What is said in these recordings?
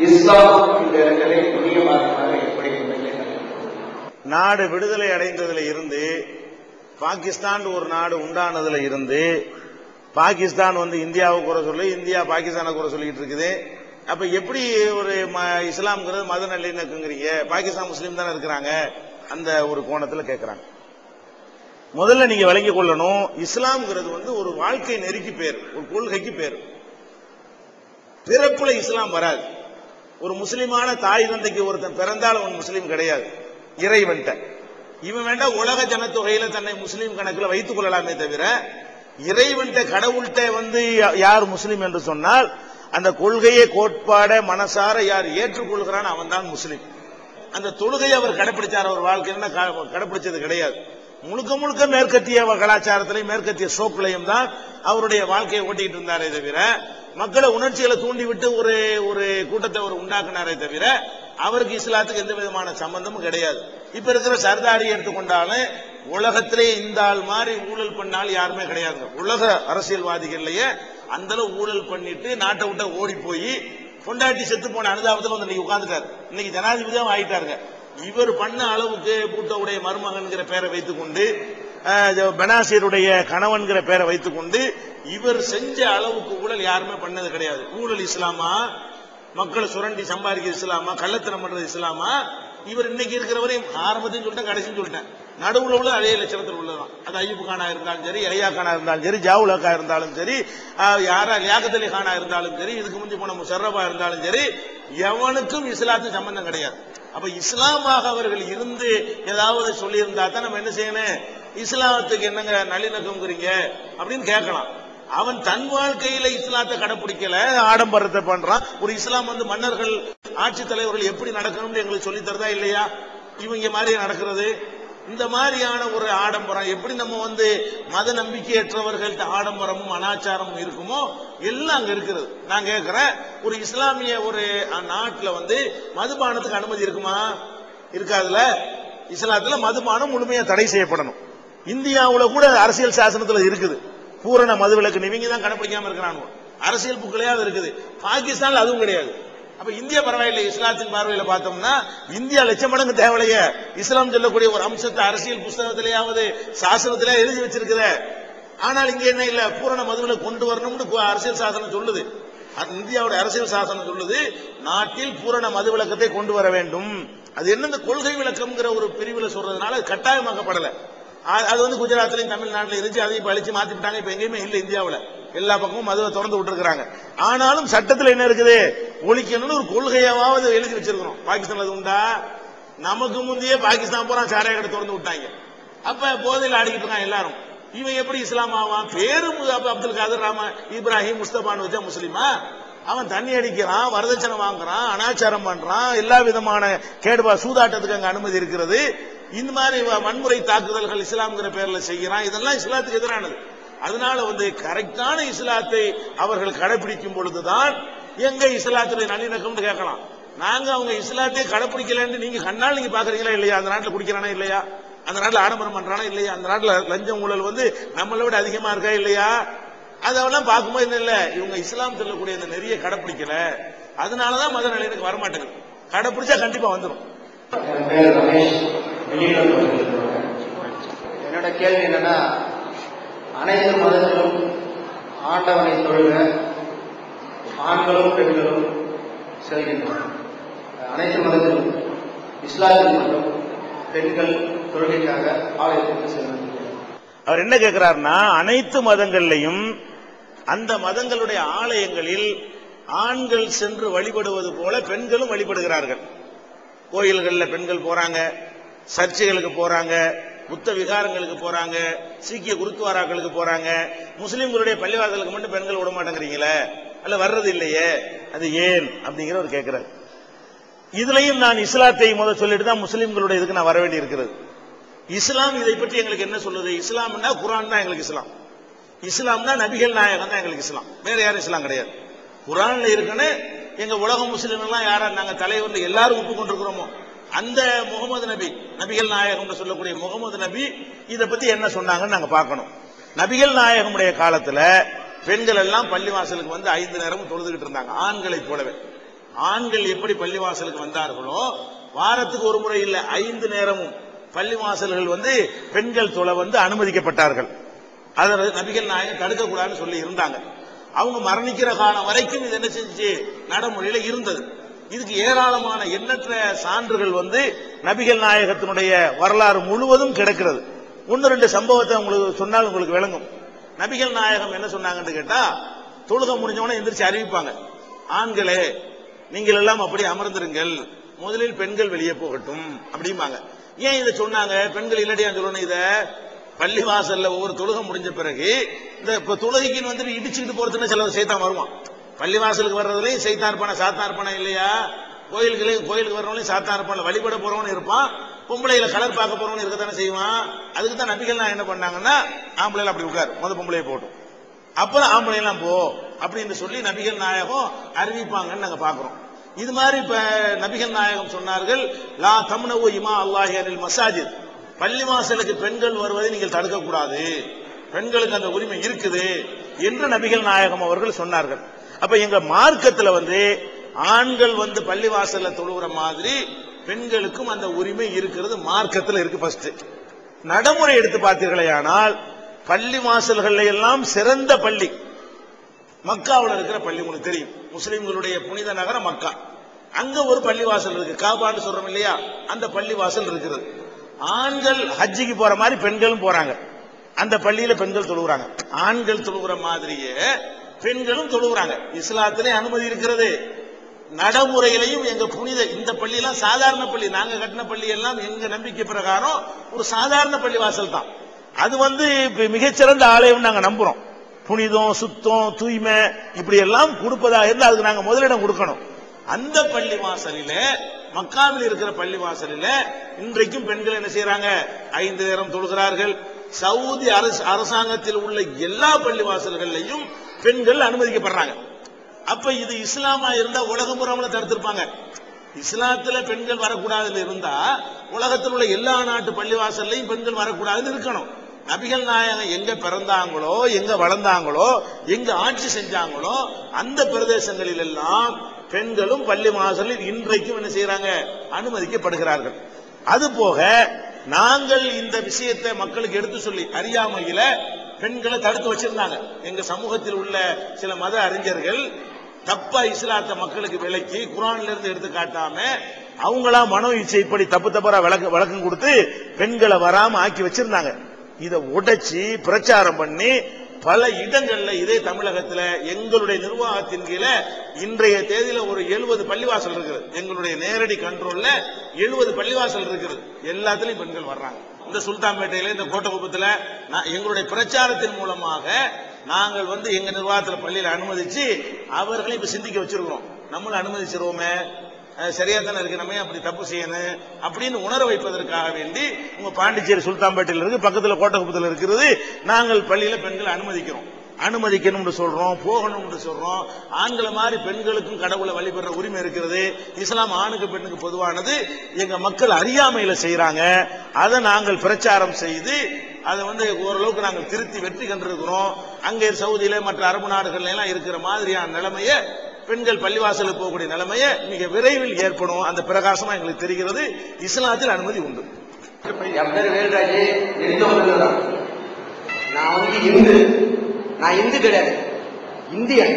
இஸ்லாம் இந்த இடங்களை புதிய மார்க்கமாக எப்படி நாடு விடுதலை அடைந்ததுல இருந்து பாகிஸ்தான் ஒரு நாடு உண்டானதுல இருந்து பாகிஸ்தான் இந்தியாவுக்கு குறை சொல்லி இந்தியா பாகிஸ்தானை குறை சொல்லிட்டு இருக்குது. அப்ப எப்படி ஒரு இஸ்லாம்ங்கிறது மத நல்லிணக்கங்கிறீங்க? பாகிஸ்தான் முஸ்லீம் தானே இருக்கிறாங்க. அந்த ஒரு கோணத்துல கேட்கிறாங்க. முதல்ல நீங்க விளங்கிக் கொள்ளணும், இஸ்லாம்ங்கிறது ஒரு வாழ்க்கை நெறிக்கு பேர், ஒரு கொள்கைக்கு பேர். பிறப்புல இஸ்லாம் வராது. ஒரு முஸ்லிமான தாய் தந்தைக்கு ஒருத்தன் பிறந்தால் அவன் முஸ்லீம் கிடையாது. இறைவன்ட்ட இவன் வேண்டாம் உலக ஜனத்தொகையில தன்னை முஸ்லீம் கணக்கில் வைத்துக் கொள்ளலாமே தவிர இறைவன்ட்ட கடவுள்கிட்ட யார் முஸ்லீம் என்று சொன்னால் அந்த கொள்கையை கோட்பாட மனசார யார் ஏற்றுக்கொள்கிறான் அவன் தான் முஸ்லீம். அந்த தொழுகையை அவர் கடைபிடிச்சார், அவர் வாழ்க்கையில கடைபிடிச்சது கிடையாது. முழுக்க முழுக்க மேற்கத்திய கலாச்சாரத்திலையும் மேற்கத்திய சோக்குலையும் தான் அவருடைய வாழ்க்கையை ஓட்டிட்டு இருந்தாரே தவிர மக்களை உணர்ச்சிகளை தூண்டிவிட்டு ஒரு கூட்டத்தை அவர் உண்டாக்குனாரே தவிர அவருக்கு இஸ்லாத்துக்கு எந்த விதமான சம்பந்தமும் கிடையாது. இப்ப இருக்கிற சர்தாரி எடுத்துக்கொண்டாலும் உலகத்திலே இந்த ஆள் மாதிரி ஊழல் பண்ணால் யாருமே கிடையாது. உலக அரசியல்வாதிகள்லயே அந்த அளவு ஊழல் பண்ணிட்டு நாட்டை விட்ட ஓடி போய் கொண்டாட்டி செத்து போன அனுதாபத்தில் இன்னைக்கு உட்கார்ந்துட்டாரு. இன்னைக்கு ஜனாதிபதியும் ஆயிட்டாருங்க. இவர் பண்ண அளவுக்கு பூட்டோவுடைய மருமகன்கிற பேரை வைத்துக் கொண்டு பெனாசீருடைய கணவன்கிற பேரை வைத்துக் கொண்டு இவர் செஞ்ச அளவுக்கு ஊழல் யாருமே பண்ணது கிடையாது. ஊழல் இஸ்லாமா, மக்களை சுரண்டி சம்பாதிக்க இஸ்லாமா, கள்ளத்தனம் பண்றது இஸ்லாமா? இவர் இன்னைக்கு இருக்கிறவரையும் ஆரம்பத்தையும் சொல்லிட்டேன், கடைசியும் சொல்லிட்டேன். நடுவுல உள்ள அதே லட்சணத்தில் உள்ளதான். அது ஐயூப் கானா இருந்தாலும் சரி, ஐயா கானா இருந்தாலும் சரி, ஜாவுலக்கா இருந்தாலும் சரி, யாரா லியாகத் அலி கானா இருந்தாலும் சரி, இதுக்கு முந்தி போன முஷர்ரஃபா இருந்தாலும் சரி, எவனுக்கும் இஸ்லாத்துக்கு சம்பந்தம் கிடையாது. அப்ப இஸ்லாமாக அவர்கள் இருந்து ஏதாவது சொல்லி இருந்தா தான் நம்ம என்ன செய்யணும், இஸ்லாத்துக்கு என்னங்க நல்லிணக்கம்ங்கிறீங்க அப்படின்னு கேட்கலாம். அவன் தன் வாழ்க்கையில இஸ்லாத்தை கடைபிடிக்கல, ஆடம்பரத்தை பண்றான். ஒரு இஸ்லாம் மன்னர்கள் ஆட்சி தலைவர்கள் எப்படி நடக்கணும்னு எங்களுக்கு சொல்லி தரதா இல்லையா? இவங்க மாதிரி நடக்கிறது இந்த மாதிரியான ஒரு ஆடம்பரம் எப்படி நம்ம மத நம்பிக்கையற்றவர்கள்ட்ட ஆடம்பரமும் அனாச்சாரமும் இருக்குமோ எல்லாம் அங்க இருக்கிறது. நான் கேட்கிறேன், ஒரு இஸ்லாமிய ஒரு நாட்டுல மதுபானத்துக்கு அனுமதி இருக்குமா? இருக்காதுல. இஸ்லாத்துல மதுபானம் முழுமையா தடை செய்யப்படணும். இந்தியாவுல கூட அரசியல் சாசனத்துல இருக்குது பூரண மதுவிலக்கு. நீங்க தான் கடைபிடிக்காம இருக்கிறாங்க. அரசியல் புக்களையாவது இருக்குது. பாகிஸ்தான்ல அதுவும் கிடையாது. அப்ப இந்தியா பரவாயில்லை. இஸ்லாத்தின் பார்வையில பார்த்தோம்னா இந்தியா லட்சம் மடங்கு தேவையில்லையே. இஸ்லாம் சொல்லக்கூடிய ஒரு அம்சத்தை அரசியல் புஸ்தகத்திலேயாவது சாசனத்திலே எழுதி வச்சிருக்குத. ஆனால் இங்க என்ன இல்ல, பூரண மதுவிலக்கு கொண்டு வரணும்னு அரசியல் சாசனம் சொல்லுது. இந்தியாவுடைய அரசியல் சாசனம் சொல்லுது நாட்டில் பூரண மதுவிலக்கத்தை கொண்டு வர வேண்டும். அது என்ன, இந்த கொள்கை விளக்கம்ங்கிற ஒரு பிரிவில் சொல்றதுனால அது கட்டாயமாக்கப்படல. அது குஜராத்லயும் தமிழ்நாட்டில் இருந்துச்சு. அதையும் இப்ப அழிச்சு மாத்திட்டாங்க. இப்ப எங்கேயுமே இல்ல. இந்தியாவில் எல்லா பக்கமும் மதுவை திறந்து விட்டுருக்காங்க. ஆனாலும் சட்டத்தில் என்ன இருக்குது, ஒழிக்கணும்னு ஒரு கொள்கையாவது எழுதி வச்சிருக்கிறோம். பாகிஸ்தான் அது உண்டா? நமக்கு முந்தைய பாகிஸ்தான் பூரா சாராய கடை திறந்து விட்டாங்க. அப்ப போதையில் ஆடிக்கிட்டு இருக்கான் எல்லாரும். இவன் எப்படி இஸ்லாம் ஆவான்? பேரும் அப்துல் காதர் இப்ராஹிம் முஸ்தபான்னு வச்சா முஸ்லீமா? அவன் தண்ணி அடிக்கிறான், வரதட்சணை வாங்குறான், அனாச்சாரம் பண்றான், எல்லா விதமான கேடுபா சூதாட்டத்துக்கு அங்க அனுமதி இருக்கிறது. இந்த மாதிரி வன்முறை தாக்குதல்கள் இஸ்லாம்ங்கிற பேர்ல செய்கிறான். இதெல்லாம் இஸ்லாத்துக்கு எதிரானது. அதனால கரெக்டான இஸ்லாத்தை அவர்கள் கடைபிடிக்கும் பொழுதுதான் எங்க இஸ்லாத்துடைய நல்லிணக்கம் கேட்கலாம். நாங்க அவங்க இஸ்லாத்தை கடைபிடிக்கலன்னு நீங்க கண்ணால் நீங்க பாக்குறீங்களா இல்லையா? அந்த நாட்டில் குடிக்கிறானா இல்லையா? அந்த நாட்டில் ஆடம்பரம் பண்றானா இல்லையா? அந்த நாட்டில் லஞ்சம் ஊழல் நம்மளை விட அதிகமா இருக்கா இல்லையா? அதெல்லாம் பார்க்கும்போது என்ன இல்ல, இவங்க இஸ்லாம் சொல்லக்கூடிய இந்த நெறிய கடைபிடிக்கல. அதனாலதான் மத நல்லிணக்கம் வரமாட்டேங்குது. கடைபிடிச்சா கண்டிப்பா வந்துடும். என்னோட கேள்வி என்னன்னா, அனைத்து மதங்களும் ஆண்டவனை தொழுக ஆண்களும் பெண்களும் செல்கின்றனர். அனைத்து மதங்களும் இஸ்லாத்தில் மட்டும் பெண்கள் தொழுகைக்காக ஆலயத்திற்கு செல்கின்றனர். அவர் என்ன கேட்கிறார்னா, அனைத்து மதங்கள்லையும் அந்த மதங்களுடைய ஆலயங்களில் ஆண்கள் சென்று வழிபடுவது போல பெண்களும் வழிபடுகிறார்கள். கோயில்களில் பெண்கள் போறாங்க, சர்ச்சைகளுக்கு போறாங்க, புத்த விகாரங்களுக்கு போறாங்க, சீக்கிய குருத்வாராக்களுக்கு போறாங்க. முஸ்லிம்களுடைய பள்ளிவாசலுக்கு மட்டும் பெண்கள் விட மாட்டேங்கிறீங்களே, அல்ல வர்றது இல்லையே, அது ஏன் அப்படிங்கிற ஒரு கேட்கிறார். இதுலயும் நான் இஸ்லாத்தை முதல் சொல்லிட்டு தான் முஸ்லிம்களுடைய இதுக்கு நான் வர வேண்டி இருக்கிறது. இஸ்லாம் இதை பற்றி எங்களுக்கு என்ன சொல்லுது? இஸ்லாம்னா குர்ஆன் தான் எங்களுக்கு இஸ்லாம். இஸ்லாம்னா நபிகள் நாயகம் தான் எங்களுக்கு இஸ்லாம். வேற யாரும் இஸ்லாம் கிடையாது. குர்ஆன்ல இருக்குன்னு எங்க உலக முஸ்லிம் எல்லாம் யாரா நாங்க தலைவர் எல்லாரும் ஒப்புக்கொண்டிருக்கிறோமோ அந்த முகமது நபி, நபிகள் நாயகம் சொல்லக்கூடிய முகமது நபி இதை பத்தி என்ன சொன்னாங்கன்னு நாங்க பார்க்கணும். நபிகள் நாயகமுடைய காலத்துல பெண்கள் எல்லாம் பள்ளிவாசலுக்கு 5 நேரமும் தொழுதுகிட்டு இருந்தாங்க, ஆண்களை போலவே. ஆண்கள் எப்படி பள்ளிவாசலுக்கு வந்தார்களோ வாரத்துக்கு ஒரு முறை இல்ல 5 நேரமும் பள்ளிவாசல்கள் வந்து பெண்கள் தொழ வந்து அனுமதிக்கப்பட்டார்கள். அதை நபிகள் நாயகம் தடுக்க கூடாதுன்னு சொல்லி இருந்தாங்க. அவங்க மரணிக்கிற காலம் வரைக்கும் இது என்ன செஞ்சு நடைமுறையில இருந்தது. இதுக்கு ஏராளமான எண்ணற்ற சான்றுகள் வந்து நபிகள் நாயகத்தினுடைய வரலாறு முழுவதும் கிடக்கிறது. 1-2 சம்பவத்தை உங்களுக்கு சொன்னால் உங்களுக்கு விளங்கும். நபிகள் நாயகம் என்ன சொன்னாங்கன்னு கேட்டா, தொழுகை முடிஞ்சவன எந்திரிச்சு அறிவிப்பாங்க, ஆண்களே நீங்கள் எல்லாம் அப்படி அமர்ந்திருங்கள், முதலில் பெண்கள் வெளியே போகட்டும் அப்படிம்பாங்க. ஏன் இதை சொன்னாங்க? பெண்கள் இல்லடியா சொல்லணும். இத பள்ளிவாசல்ல ஒவ்வொரு தொழுகை முடிஞ்ச பிறகு இந்த தொழுகைக்கு வந்து இடிச்சுக்கிட்டு போறதுன்னு சில சைத்தான் வருவான். பள்ளிவாசலுக்கு வர்றதுலயும் சைத்தான் இருப்பான, சாத்தான் இருப்பான இல்லையா? கோயிலுக்கு வர்றவங்களையும் சாத்தான் இருப்பான், வழிபட போறவனு இருப்பான், பொம்பளையில கலர் பார்க்க போறவனு இருக்கத்தானே செய்வான். அதுக்கு தான் நபிகள் என்ன பண்ணாங்கன்னா, ஆம்பளைல அப்படி உட்கார், பொம்பளையை போட்டும், அப்புறம் ஆம்பளை எல்லாம் போ அப்படின்னு சொல்லி நபிகள் நாயகம் அறிவிப்பாங்கன்னு நாங்க பாக்குறோம். இது மாதிரி இப்ப நபிகள் நாயகம் சொன்னார்கள், லா தம்னவு இமா அல்லாஹி அனில் மசாஜித், பள்ளிவாசலுக்கு பெண்கள் வருவதை நீங்கள் தடுக்க கூடாது, பெண்களுக்கு அந்த உரிமை இருக்குது என்று நபிகள் நாயகம் அவர்கள் சொன்னார்கள். அப்ப எங்க மார்க்கத்துல வந்து ஆண்கள் வந்து பள்ளிவாசல்ல தொழுகிற மாதிரி பெண்களுக்கும் அந்த உரிமை இருக்கிறது மார்க்கத்தில் இருக்கு. ஃபர்ஸ்ட் நடைமுறை எடுத்து பார்த்தீர்களே ஆனால் பள்ளிவாசல்கள் எல்லாம் சிறந்த பள்ளி மக்காவில் இருக்கிற பள்ளி. உங்களுக்கு தெரியும், முஸ்லிம்களுடைய புனித நகரம் மக்கா. அங்க ஒரு பள்ளிவாசல் இருக்கு, காபான்னு சொல்றோம் இல்லையா, அந்த பள்ளிவாசல் இருக்கிறது. ஆண்கள் ஹஜ்ஜிக்கு போற மாதிரி பெண்களும் போறாங்க, அந்த பள்ளியில பெண்கள் தொழுகிறாங்க. ஆண்கள் தொழுகிற மாதிரியே பெண்களும் தொழுகிறாங்க. இஸ்லாத்திலே அனுமதி இருக்கிறது. நடைமுறையிலையும் எங்க புனித இந்த பள்ளி எல்லாம் சாதாரண பள்ளி, நாங்க கட்டின பள்ளி எல்லாம் எங்க நம்பிக்கை பிரகாரம் ஒரு சாதாரண பள்ளிவாசல் தான். அது வந்து மிகச்சிறந்த ஆலயம் நாங்க நம்புறோம். புனிதம், சுத்தம், தூய்மை இப்படி எல்லாம் கொடுப்பதா இருந்தா அதுக்கு நாங்க முதலிடம் கொடுக்கணும். அந்த பள்ளிவாசலில, மக்காவில் இருக்கிற பள்ளிவாசலில இன்றைக்கும் பெண்கள் என்ன செய்யறாங்க? 5 நேரம் தொழுகிறார்கள். சவுதி அரசாங்கத்தில் உள்ள எல்லா பள்ளிவாசல்களையும் பெண்கள் அனுமதிக்கப்படுறாங்க. அப்ப இது இஸ்லாமா இருந்தா உலகம் பூராமல தடுத்திருப்பாங்க. இஸ்லாத்துல பெண்கள் வரக்கூடாதுன்னு இருந்தா உலகத்தில் உள்ள எல்லா நாட்டு பள்ளிவாசல்லையும் பெண்கள் வரக்கூடாதுன்னு இருக்கணும். நபிகள் நாயகம் எங்க பிறந்தாங்களோ, எங்க வளர்ந்தாங்களோ, எங்க ஆட்சி செஞ்சாங்களோ அந்த பிரதேசங்களில் எல்லாம் பெண்களும் பள்ளி வாசலில் இன்றைக்கும் என்ன செய்யறாங்க? அனுமதிக்கப்படுகிறார்கள். அது போக நாங்கள் இந்த விஷயத்தை மக்களுக்கு எடுத்து சொல்லி அறியாமையில பெண்களை தடுத்து வச்சிருந்தாங்க. எங்க சமூகத்தில் உள்ள சில மத அறிஞர்கள் தப்பா இஸ்லாத்தை மக்களுக்கு விளக்கி குர்ஆன்ல இருந்து எடுத்து காட்டாம அவங்களா மனோ இச்சைப்படி தப்புறா விளக்கம் கொடுத்து பெண்களை வராம ஆக்கி வச்சிருந்தாங்க. இதை உடைச்சி பிரச்சாரம் பண்ணி பல இடங்கள்ல, இதே தமிழகத்துல எங்களுடைய நிர்வாகத்தின் கீழே இன்றைய தேதியில ஒரு 70 பள்ளிவாசல் இருக்கிறது. எங்களுடைய நேரடி கண்ட்ரோல்ல 70 பள்ளிவாசல் இருக்கிறது. எல்லாத்திலையும் பெண்கள் வர்றாங்க. இந்த சுல்தான்பேட்டையில, இந்த கோட்டகுப்பத்துல எங்களுடைய பிரச்சாரத்தின் மூலமாக நாங்கள் வந்து எங்க நிர்வாகத்தில் பள்ளியில அனுமதிச்சு அவர்களை இப்ப சிந்திக்க வச்சிருக்கிறோம். நம்மளும் அனுமதிச்சிருவோமே, சரியா தானே இருக்கு, நம்ம அப்படி தப்பு செய்யணும் அப்படின்னு உணர வைப்பதற்காக வேண்டி உங்க பாண்டிச்சேரி சுல்தான்பேட்டையில் இருக்கு, பக்கத்துல கோட்டகுப்பத்தில் இருக்கிறது, நாங்கள் பள்ளியில பெண்களை அனுமதிக்கணும்னு சொல்றோம், போகணும்னு சொல்றோம். ஆண்களை மாதிரி பெண்களுக்கும் கடவுளை வழிபடுற உரிமை இருக்கிறது. இஸ்லாம் ஆணுக்கு பெண்ணுக்கு பொதுவானது. எங்க மக்கள் அறியாமையில செய்யறாங்க. அதை நாங்கள் பிரச்சாரம் செய்து அதை வந்து ஓரளவுக்கு நாங்கள் திருத்தி வெற்றி கண்டிருக்கிறோம். அங்கே சவுதியில மற்ற அரபு நாடுகள்ல எல்லாம் இருக்கிற மாதிரியான நிலைமையை, பெண்கள் பள்ளிவாசலுக்கு போகக்கூடிய நிலைமையை மிக விரைவில் ஏற்படும். அந்த பிரகாசமா எங்களுக்கு தெரிகிறது. இஸ்லாத்தில் அனுமதி உண்டு. என் பேர் வேல்ராஜ், நான் வந்து இந்து கிடையாது, இந்தியன்.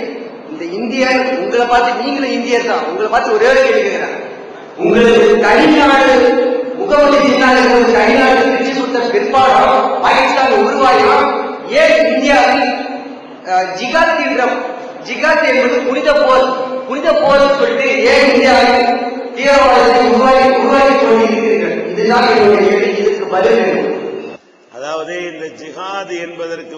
இந்த இந்தியன் உங்களை பார்த்து, நீங்களும் இந்தியர் தான், உங்களை பார்த்து ஒரே ஒரு கேள்வி கேட்கிறேன். உங்களுக்கு தனிநாடு முகவரி தனிநாடு பிரிச்சு கொடுத்த பிற்பாடம் பாகிஸ்தான் உருவாயம் ஏன் இந்தியாவில் ஜிகாத் என்பது புனித போர் சொல்லிட்டு ஏன் இந்தியாவில் தீவிரவாதத்தை உருவாக்கி கொண்டிருக்கிறீர்கள்? இதுதான் என்னுடைய கேள்வி. இதுக்கு பதில். அதாவது இந்த ஜிஹாத் என்பதற்கு